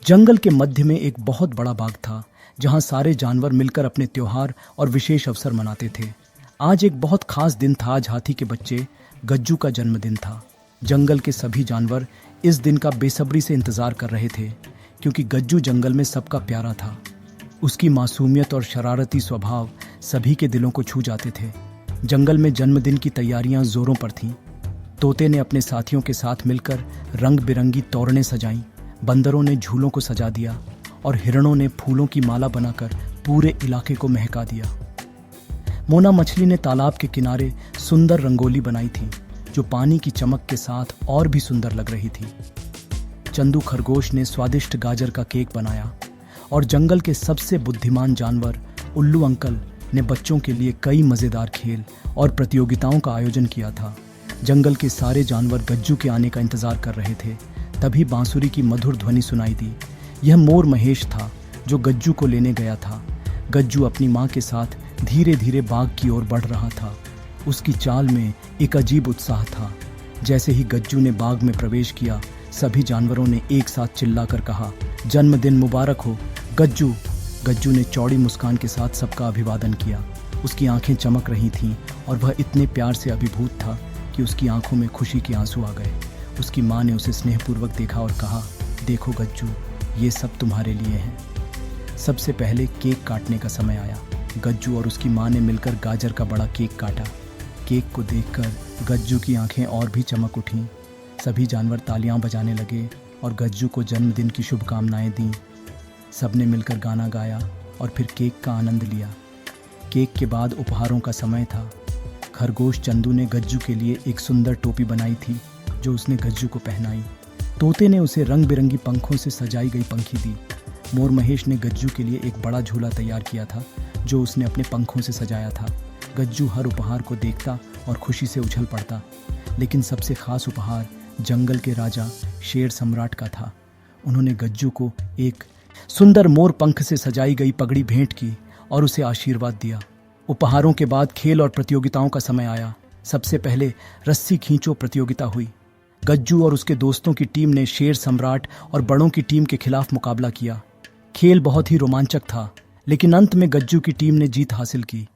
जंगल के मध्य में एक बहुत बड़ा बाग था जहां सारे जानवर मिलकर अपने त्योहार और विशेष अवसर मनाते थे। आज एक बहुत खास दिन था। आज हाथी के बच्चे गज्जू का जन्मदिन था। जंगल के सभी जानवर इस दिन का बेसब्री से इंतजार कर रहे थे क्योंकि गज्जू जंगल में सबका प्यारा था। उसकी मासूमियत और शरारती स्वभाव सभी के दिलों को छू जाते थे। जंगल में जन्मदिन की तैयारियां जोरों पर थीं। तोते ने अपने साथियों के साथ मिलकर रंग बिरंगी तोरणे सजाईं, बंदरों ने झूलों को सजा दिया और हिरणों ने फूलों की माला बनाकर पूरे इलाके को महका दिया। मोना मछली ने तालाब के किनारे सुंदर रंगोली बनाई थी जो पानी की चमक के साथ और भी सुंदर लग रही थी। चंदू खरगोश ने स्वादिष्ट गाजर का केक बनाया और जंगल के सबसे बुद्धिमान जानवर उल्लू अंकल ने बच्चों के लिए कई मजेदार खेल और प्रतियोगिताओं का आयोजन किया था। जंगल के सारे जानवर गज्जू के आने का इंतजार कर रहे थे। तभी बांसुरी की मधुर ध्वनि सुनाई दी। यह मोर महेश था जो गज्जू को लेने गया था। गज्जू अपनी माँ के साथ धीरे धीरे बाग की ओर बढ़ रहा था। उसकी चाल में एक अजीब उत्साह था। जैसे ही गज्जू ने बाग में प्रवेश किया, सभी जानवरों ने एक साथ चिल्लाकर कहा, जन्मदिन मुबारक हो गज्जू। गज्जू ने चौड़ी मुस्कान के साथ सबका अभिवादन किया। उसकी आंखें चमक रही थीं और वह इतने प्यार से अभिभूत था कि उसकी आंखों में खुशी के आंसू आ गए। उसकी माँ ने उसे स्नेहपूर्वक देखा और कहा, देखो गज्जू, ये सब तुम्हारे लिए हैं। सबसे पहले केक काटने का समय आया। गज्जू और उसकी माँ ने मिलकर गाजर का बड़ा केक काटा। केक को देखकर गज्जू की आंखें और भी चमक उठीं। सभी जानवर तालियां बजाने लगे और गज्जू को जन्मदिन की शुभकामनाएं दीं। सबने मिलकर गाना गाया और फिर केक का आनंद लिया। केक के बाद उपहारों का समय था। खरगोश चंदू ने गज्जू के लिए एक सुंदर टोपी बनाई थी जो उसने गज्जू को पहनाई। तोते ने उसे रंग बिरंगी पंखों से सजाई गई पंखी दी। मोर महेश ने गज्जू के लिए एक बड़ा झूला तैयार किया था जो उसने अपने पंखों से सजाया था। गज्जू हर उपहार को देखता और खुशी से उछल पड़ता। लेकिन सबसे खास उपहार जंगल के राजा शेर सम्राट का था। उन्होंने गज्जू को एक सुंदर मोर पंख से सजाई गई पगड़ी भेंट की और उसे आशीर्वाद दिया। उपहारों के बाद खेल और प्रतियोगिताओं का समय आया। सबसे पहले रस्सी खींचो प्रतियोगिता हुई। गज्जू और उसके दोस्तों की टीम ने शेर सम्राट और बड़ों की टीम के खिलाफ मुकाबला किया। खेल बहुत ही रोमांचक था, लेकिन अंत में गज्जू की टीम ने जीत हासिल की।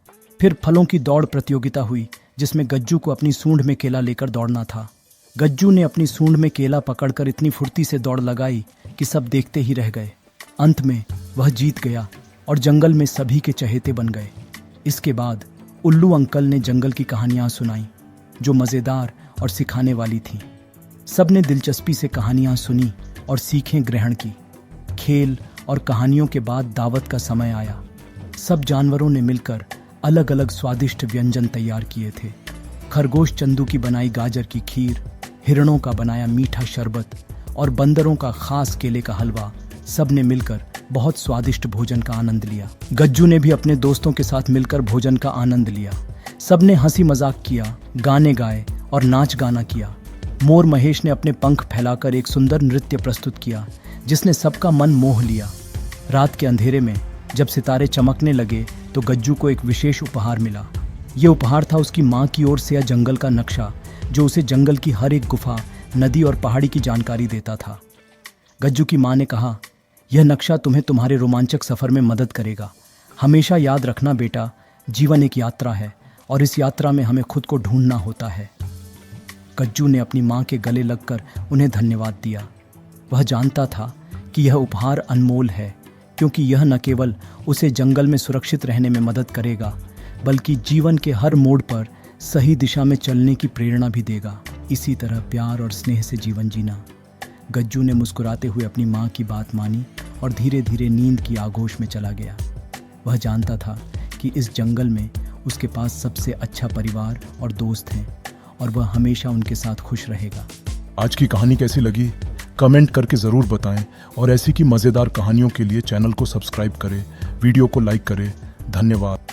फिर फलों की दौड़ प्रतियोगिता हुई जिसमें गज्जू को अपनी सूंड में केला लेकर दौड़ना था। गज्जू ने अपनी सूंड में केला पकड़कर इतनी फुर्ती से दौड़ लगाई कि सब देखते ही रह गए। अंत में वह जीत गया और जंगल में सभी के चहेते बन गए। इसके बाद उल्लू अंकल ने जंगल की कहानियां सुनाई जो मज़ेदार और सिखाने वाली थीं। सबने दिलचस्पी से कहानियां सुनी और सीखें ग्रहण की। खेल और कहानियों के बाद दावत का समय आया। सब जानवरों ने मिलकर अलग अलग स्वादिष्ट व्यंजन तैयार किए थे। खरगोश चंदू की बनाई गाजर की खीर, हिरणों का बनाया मीठा शरबत और बंदरों का खास केले का हलवा। सब ने मिलकर बहुत स्वादिष्ट भोजन का आनंद लिया। गज्जू ने भी अपने दोस्तों के साथ मिलकर भोजन का आनंद लिया। सबने हंसी मजाक किया, गाने गाए और नाच गाना किया। मोर महेश ने अपने पंख फैलाकर एक सुंदर नृत्य प्रस्तुत किया जिसने सबका मन मोह लिया। रात के अंधेरे में जब सितारे चमकने लगे तो गज्जू को एक विशेष उपहार मिला। ये उपहार था उसकी माँ की ओर से यह जंगल का नक्शा जो उसे जंगल की हर एक गुफा, नदी और पहाड़ी की जानकारी देता था। गज्जू की माँ ने कहा, यह नक्शा तुम्हें तुम्हारे रोमांचक सफर में मदद करेगा। हमेशा याद रखना बेटा, जीवन एक यात्रा है और इस यात्रा में हमें खुद को ढूंढना होता है। गज्जू ने अपनी माँ के गले लगकर उन्हें धन्यवाद दिया। वह जानता था कि यह उपहार अनमोल है क्योंकि यह न केवल उसे जंगल में सुरक्षित रहने में मदद करेगा बल्कि जीवन के हर मोड़ पर सही दिशा में चलने की प्रेरणा भी देगा। इसी तरह प्यार और स्नेह से जीवन जीना। गज्जू ने मुस्कुराते हुए अपनी माँ की बात मानी और धीरे धीरे नींद की आगोश में चला गया। वह जानता था कि इस जंगल में उसके पास सबसे अच्छा परिवार और दोस्त हैं और वह हमेशा उनके साथ खुश रहेगा। आज की कहानी कैसी लगी कमेंट करके ज़रूर बताएं और ऐसी की मज़ेदार कहानियों के लिए चैनल को सब्सक्राइब करें, वीडियो को लाइक करें। धन्यवाद।